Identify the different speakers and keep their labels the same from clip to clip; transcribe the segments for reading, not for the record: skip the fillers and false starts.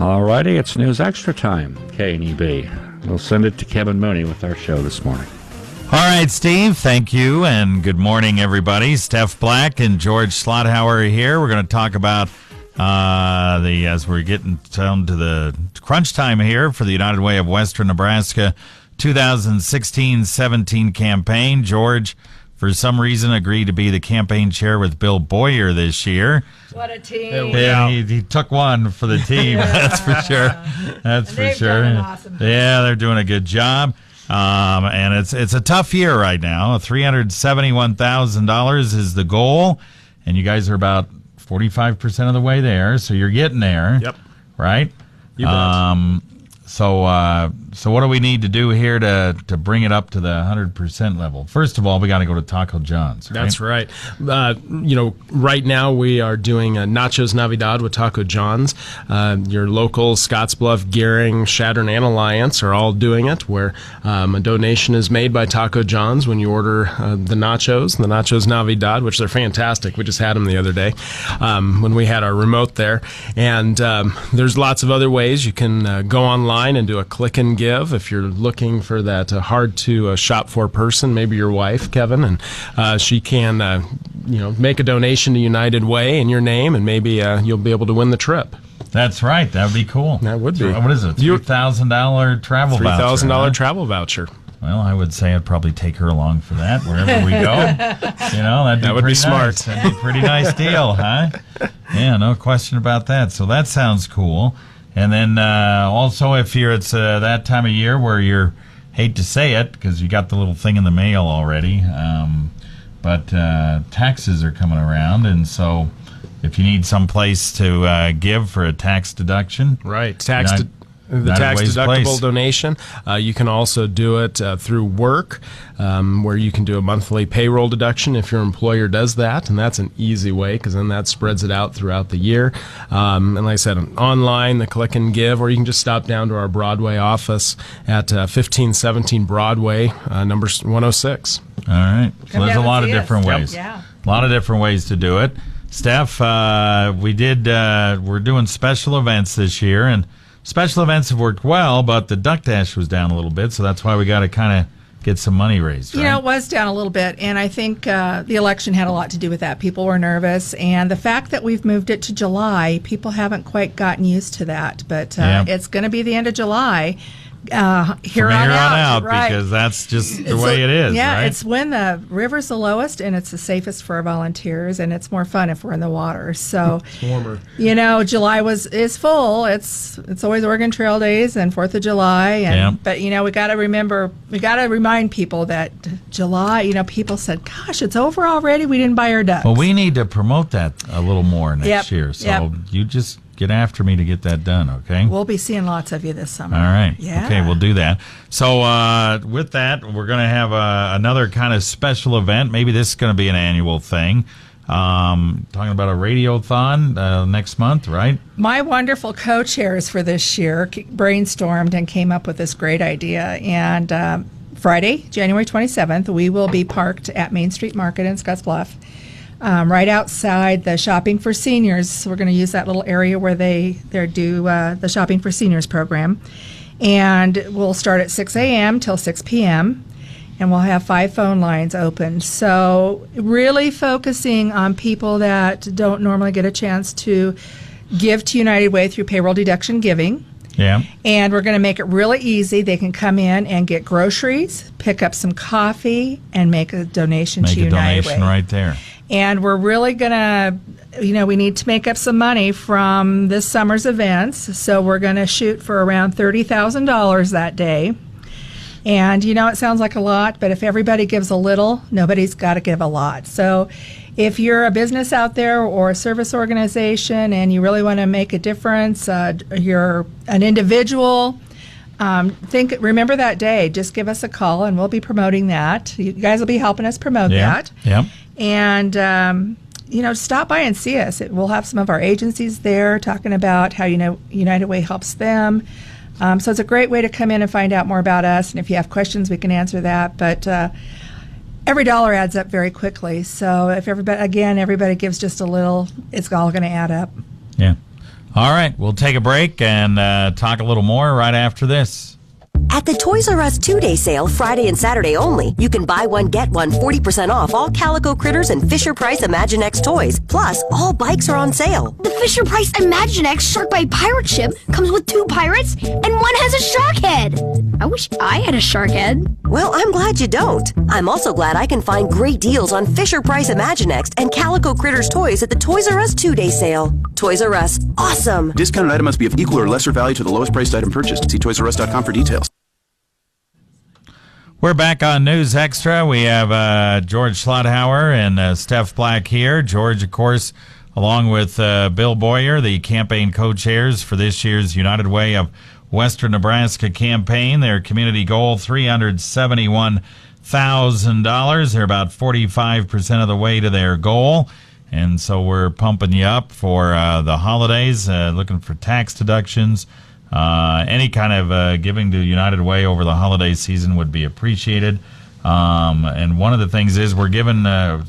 Speaker 1: All righty, it's News Extra Time, KNEB. We'll send it to Kevin Mooney with our show this morning.
Speaker 2: All right, Steve, thank you, and good morning, everybody. Steph Black and George Schlothauer are here. We're going to talk about as we're getting down to the crunch time here for the United Way of Western Nebraska 2016-17 campaign. George, for some reason, agreed to be the campaign chair with Bill Boyer this year.
Speaker 3: What a team.
Speaker 2: Yeah, he took one for the team, that's for sure. That's for sure.
Speaker 3: Done an awesome job.
Speaker 2: Yeah, they're doing a good job. And it's a tough year right now. $371,000 is the goal, and you guys are about 45% of the way there, so you're getting there.
Speaker 4: Yep.
Speaker 2: Right?
Speaker 4: You bet.
Speaker 2: So what do we need to do here to bring it up to the 100% level? First of all, we got to go to Taco John's. Right?
Speaker 4: That's right. Right now we are doing a Nachos Navidad with Taco John's. Your local Scottsbluff, Gering, Chadron, and Alliance are all doing it, where a donation is made by Taco John's when you order the Nachos Navidad, which they're fantastic. We just had them the other day when we had our remote there. And there's lots of other ways. You can go online and do a click and give if you're looking for that hard to shop for person, maybe your wife, Kevin, and she can make a donation to United Way in your name, and maybe you'll be able to win the trip.
Speaker 2: That's right. That would be cool.
Speaker 4: That would be.
Speaker 2: What is it? $3,000 travel voucher.
Speaker 4: $3,000 travel voucher.
Speaker 2: Well, I would say I'd probably take her along for that wherever we go. That would be smart. Nice. That'd be a pretty nice deal, huh? Yeah, no question about that. So that sounds cool. And then also, if it's that time of year where you're, hate to say it, because you got the little thing in the mail already, but taxes are coming around, and so if you need some place to give for a tax deduction,
Speaker 4: right? The tax-deductible donation. You can also do it through work, where you can do a monthly payroll deduction if your employer does that, and that's an easy way because then that spreads it out throughout the year. And like I said, online, the click and give, or you can just stop down to our Broadway office at 1517 Broadway, number 106.
Speaker 2: All right. So there's a lot of different ways.
Speaker 3: Yeah.
Speaker 2: A lot of different ways to do it. Steph, we're doing special events this year, and special events have worked well, but the duck dash was down a little bit, so that's why we got to kind of get some money raised, right?
Speaker 3: It was down a little bit, and I think the election had a lot to do with that. People were nervous, and the fact that we've moved it to July, people haven't quite gotten used to that, but it's going to be the end of July. Here on out, right.
Speaker 2: Because that's just the way it is.
Speaker 3: Yeah,
Speaker 2: right?
Speaker 3: It's when the river's the lowest, and it's the safest for our volunteers, and it's more fun if we're in the water. So,
Speaker 4: it's warmer.
Speaker 3: July is full. It's always Oregon Trail Days and 4th of July, but we got to remind people that July. People said, "Gosh, it's over already. We didn't buy our ducks."
Speaker 2: Well, we need to promote that a little more next year. So you just get after me to get that done, okay?
Speaker 3: We'll be seeing lots of you this summer.
Speaker 2: All right.
Speaker 3: Yeah.
Speaker 2: Okay, we'll do that. So with that, we're going to have another kind of special event. Maybe this is going to be an annual thing. Talking about a radiothon next month, right?
Speaker 3: My wonderful co-chairs for this year brainstormed and came up with this great idea. And Friday, January 27th, we will be parked at Main Street Market in Scottsbluff. Right outside the Shopping for Seniors. We're going to use that little area where they do the Shopping for Seniors program. And we'll start at 6 a.m. till 6 p.m. And we'll have 5 phone lines open. So really focusing on people that don't normally get a chance to give to United Way through payroll deduction giving.
Speaker 2: Yeah.
Speaker 3: And we're going to make it really easy. They can come in and get groceries, pick up some coffee, and make a donation to United Way.
Speaker 2: Make a donation right there.
Speaker 3: And we're really going to, we need to make up some money from this summer's events. So we're going to shoot for around $30,000 that day. And, it sounds like a lot, but if everybody gives a little, nobody's got to give a lot. So if you're a business out there or a service organization and you really want to make a difference, you're an individual, remember that day. Just give us a call and we'll be promoting that. You guys will be helping us promote that.
Speaker 2: Yeah.
Speaker 3: And, stop by and see us. We'll have some of our agencies there talking about how, United Way helps them. So it's a great way to come in and find out more about us. And if you have questions, we can answer that. But every dollar adds up very quickly. So if everybody gives just a little, it's all going to add up.
Speaker 2: Yeah. All right, we'll take a break and talk a little more right after this.
Speaker 5: At the Toys R Us 2-day sale, Friday and Saturday only, you can buy one, get one 40% off all Calico Critters and Fisher-Price Imaginext toys. Plus, all bikes are on sale.
Speaker 6: The Fisher-Price Imaginext Shark Bite pirate ship comes with 2 pirates and one has a shark head. I wish I had a shark head.
Speaker 5: Well, I'm glad you don't. I'm also glad I can find great deals on Fisher-Price Imaginext and Calico Critters toys at the Toys R Us 2-day sale. Toys R Us, awesome!
Speaker 7: Discounted item must be of equal or lesser value to the lowest priced item purchased. See ToysRUs.com for details.
Speaker 2: We're back on News Extra. We have George Schlothauer and Steph Black here. George, of course, along with Bill Boyer, the campaign co-chairs for this year's United Way of Western Nebraska campaign. Their community goal, $371,000. They're about 45% of the way to their goal. And so we're pumping you up for the holidays, looking for tax deductions. Any kind of giving to United Way over the holiday season would be appreciated. And one of the things is we're given,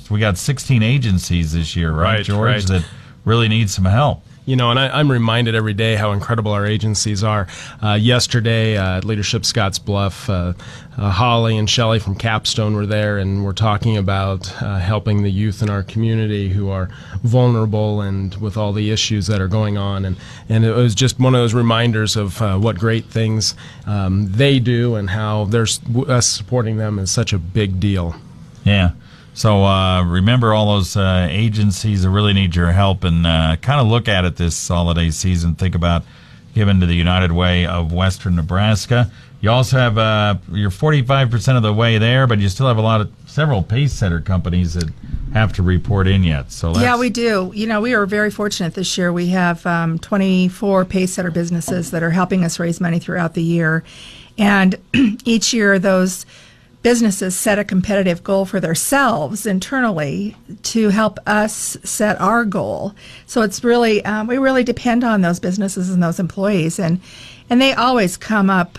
Speaker 2: we got 16 agencies this year, right, George,
Speaker 4: right.
Speaker 2: that really need some help.
Speaker 4: You know, and I'm reminded every day how incredible our agencies are. Yesterday at Leadership Scottsbluff, Holly and Shelley from Capstone were there, and we're talking about helping the youth in our community who are vulnerable and with all the issues that are going on. And it was just one of those reminders of what great things they do and how us supporting them is such a big deal.
Speaker 2: Yeah. So remember all those agencies that really need your help, and kind of look at it this holiday season. Think about giving to the United Way of Western Nebraska. You also have you're 45% of the way there, but you still have several pace setter companies that have to report in yet. So
Speaker 3: yeah, we do. You know, we are very fortunate this year. We have 24 pace setter businesses that are helping us raise money throughout the year, and each year those businesses set a competitive goal for themselves internally to help us set our goal. So it's really, we really depend on those businesses and those employees, and they always come up,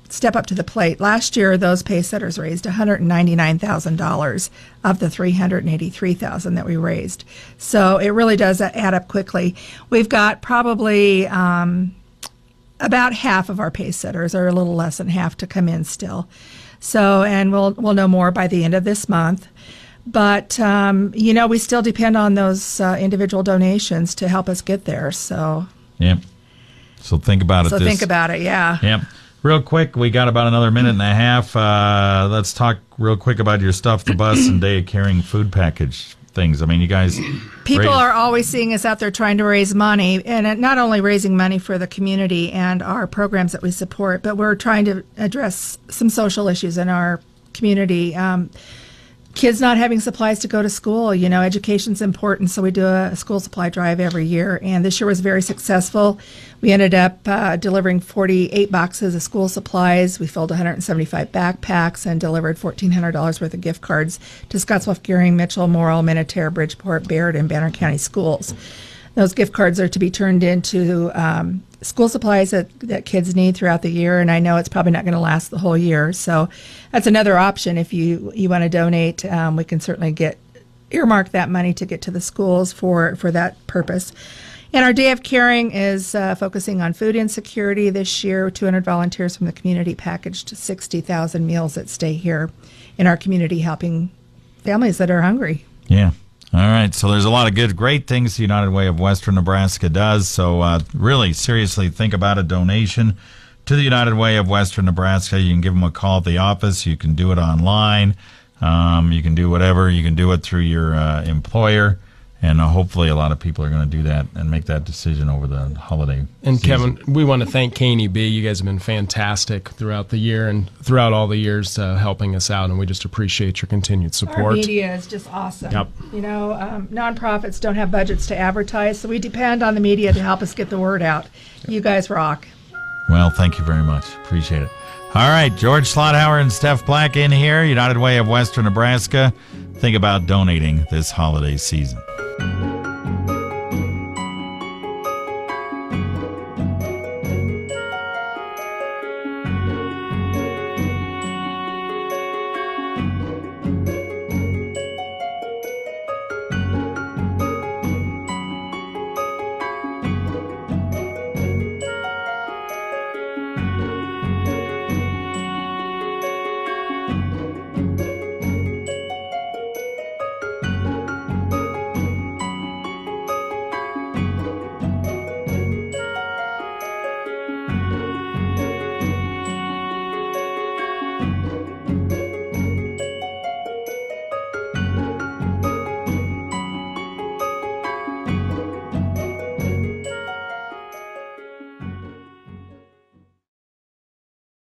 Speaker 3: step up to the plate. Last year, those pace setters raised $199,000 of the $383,000 that we raised. So it really does add up quickly. We've got probably about half of our pace setters, or a little less than half, to come in still. So, and we'll know more by the end of this month. But, you know, we still depend on those individual donations to help us get there. So,
Speaker 2: yeah. So think about it.
Speaker 3: So think about it, yeah.
Speaker 2: Yeah. Real quick, we got about another minute and a half. Let's talk real quick about your Stuff the Bus and Day of Caring food package things. I mean, you guys...
Speaker 3: People are always seeing us out there trying to raise money, and not only raising money for the community and our programs that we support, but we're trying to address some social issues in our community. Kids not having supplies to go to school. You know, education's important, so we do a school supply drive every year, and this year was very successful. We ended up delivering 48 boxes of school supplies. We filled 175 backpacks and delivered $1,400 worth of gift cards to Scottsbluff, Gearing, Mitchell, Morrill, Minutair, Bridgeport, Baird, and Banner County schools. Those gift cards are to be turned into school supplies that kids need throughout the year, and I know it's probably not going to last the whole year. So that's another option. If you want to donate, we can certainly earmark that money to get to the schools for that purpose. And our Day of Caring is focusing on food insecurity this year. 200 volunteers from the community packaged 60,000 meals that stay here in our community, helping families that are hungry.
Speaker 2: Yeah. All right, so there's a lot of great things the United Way of Western Nebraska does. So really, seriously, think about a donation to the United Way of Western Nebraska. You can give them a call at the office. You can do it online. You can do whatever. You can do it through your employer. And hopefully a lot of people are going to do that and make that decision over the holiday
Speaker 4: And
Speaker 2: season.
Speaker 4: Kevin, we want to thank KNEB. You guys have been fantastic throughout the year and throughout all the years helping us out, and we just appreciate your continued support.
Speaker 3: Our media is just awesome.
Speaker 4: Yep.
Speaker 3: You know, nonprofits don't have budgets to advertise, so we depend on the media to help us get the word out. You guys rock.
Speaker 2: Well, thank you very much. Appreciate it. All right, George Schlothauer and Steph Black in here, United Way of Western Nebraska. Think about donating this holiday season.